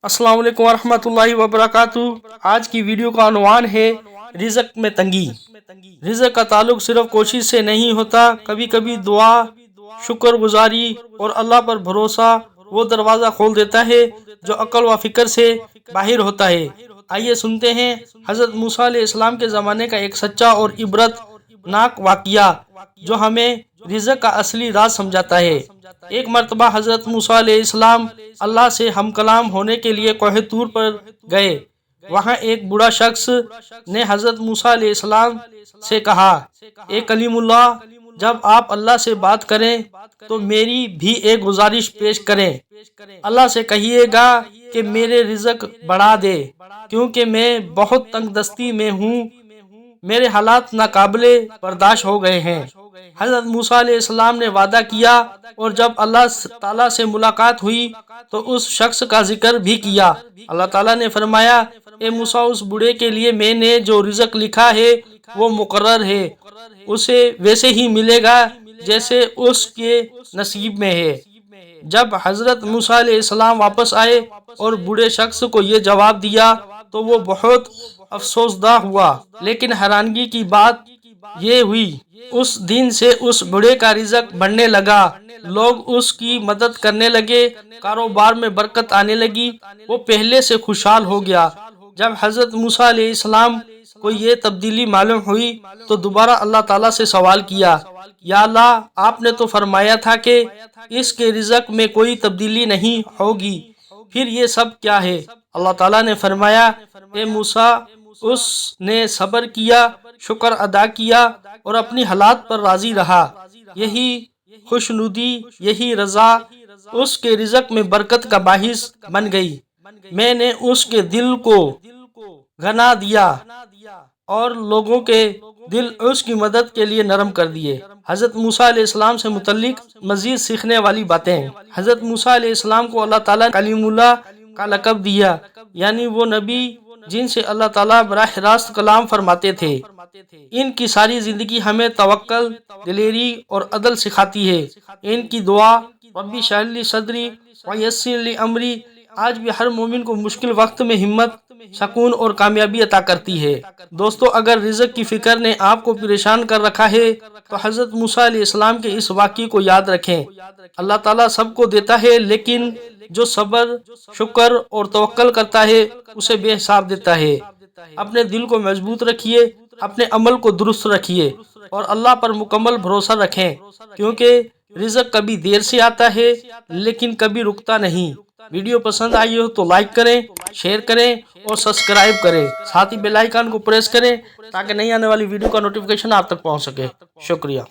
السلام علیکم ورحمۃ اللہ وبرکاتہ۔ آج کی ویڈیو کا عنوان ہے رزق میں تنگی۔ رزق کا تعلق صرف کوشش سے نہیں ہوتا، کبھی کبھی دعا، شکر گزاری اور اللہ پر بھروسہ وہ دروازہ کھول دیتا ہے جو عقل و فکر سے باہر ہوتا ہے۔ آئیے سنتے ہیں حضرت موسیٰ علیہ السلام کے زمانے کا ایک سچا اور عبرت ناک واقعہ جو ہمیں رزق کا اصلی راز سمجھاتا ہے۔ ایک مرتبہ حضرت موسیٰ علیہ السلام اللہ سے ہم کلام ہونے کے لیے کوہ طور پر گئے۔ وہاں ایک بوڑھا شخص نے حضرت موسیٰ علیہ السلام سے کہا، اے کلیم اللہ، جب آپ اللہ سے بات کریں تو میری بھی ایک گزارش پیش کریں۔ اللہ سے کہیے گا کہ میرے رزق بڑھا دے، کیونکہ میں بہت تنگ دستی میں ہوں، میرے حالات ناقابل برداشت ہو گئے ہیں۔ حضرت موسیٰ علیہ السلام نے وعدہ کیا، اور جب اللہ تعالیٰ سے ملاقات ہوئی تو اس شخص کا ذکر بھی کیا۔ اللہ تعالیٰ نے فرمایا، اے موسیٰ، اس بوڑھے کے لیے میں نے جو رزق لکھا ہے وہ مقرر ہے، اسے ویسے ہی ملے گا جیسے اس کے نصیب میں ہے۔ جب حضرت موسیٰ علیہ السلام واپس آئے اور بوڑھے شخص کو یہ جواب دیا تو وہ بہت افسوسدہ ہوا، لیکن حیرانگی کی بات یہ ہوئی اس دن سے اس بوڑھے کا رزق بڑھنے لگا، لوگ اس کی مدد کرنے لگے، کاروبار میں برکت آنے لگی، وہ پہلے سے خوشحال ہو گیا۔ جب حضرت موسیٰ علیہ السلام کو یہ تبدیلی معلوم ہوئی تو دوبارہ اللہ تعالیٰ سے سوال کیا، یا اللہ، آپ نے تو فرمایا تھا کہ اس کے رزق میں کوئی تبدیلی نہیں ہوگی، پھر یہ سب کیا ہے؟ اللہ تعالیٰ نے فرمایا، اے موسیٰ، اس نے صبر کیا، شکر ادا کیا اور اپنی حالات پر راضی رہا، یہی خوشنودی، یہی رضا اس کے رزق میں برکت کا باعث بن گئی۔ میں نے اس کے دل کو گنا دیا اور لوگوں کے دل اس کی مدد کے لیے نرم کر دیے۔ حضرت موسیٰ علیہ السلام سے متعلق مزید سیکھنے والی باتیں۔ حضرت موسیٰ علیہ السلام کو اللہ تعالیٰ نے کلیم اللہ کا لقب دیا، یعنی وہ نبی جن سے اللہ تعالیٰ براہ راست کلام فرماتے تھے۔ ان کی ساری زندگی ہمیں توکل، دلیری اور عدل سکھاتی ہے۔ ان کی دعا رب اشرح لی صدری ویسر لی امری آج بھی ہر مومن کو مشکل وقت میں ہمت، سکون اور کامیابی عطا کرتی ہے۔ دوستو، اگر رزق کی فکر نے آپ کو پریشان کر رکھا ہے تو حضرت موسیٰ علیہ السلام کے اس واقعے کو یاد رکھیں۔ اللہ تعالیٰ سب کو دیتا ہے، لیکن جو صبر، شکر اور توکل کرتا ہے اسے بے حساب دیتا ہے۔ اپنے دل کو مضبوط رکھیے، اپنے عمل کو درست رکھیے اور اللہ پر مکمل بھروسہ رکھیں، کیونکہ رزق کبھی دیر سے آتا ہے لیکن کبھی رکتا نہیں۔ ویڈیو پسند آئی ہو تو لائک کریں، شیئر کریں اور سبسکرائب کریں، ساتھ ہی بیل آئیکن کو پریس کریں تاکہ نئی آنے والی ویڈیو کا نوٹیفیکیشن آپ تک پہنچ سکے۔ شکریہ۔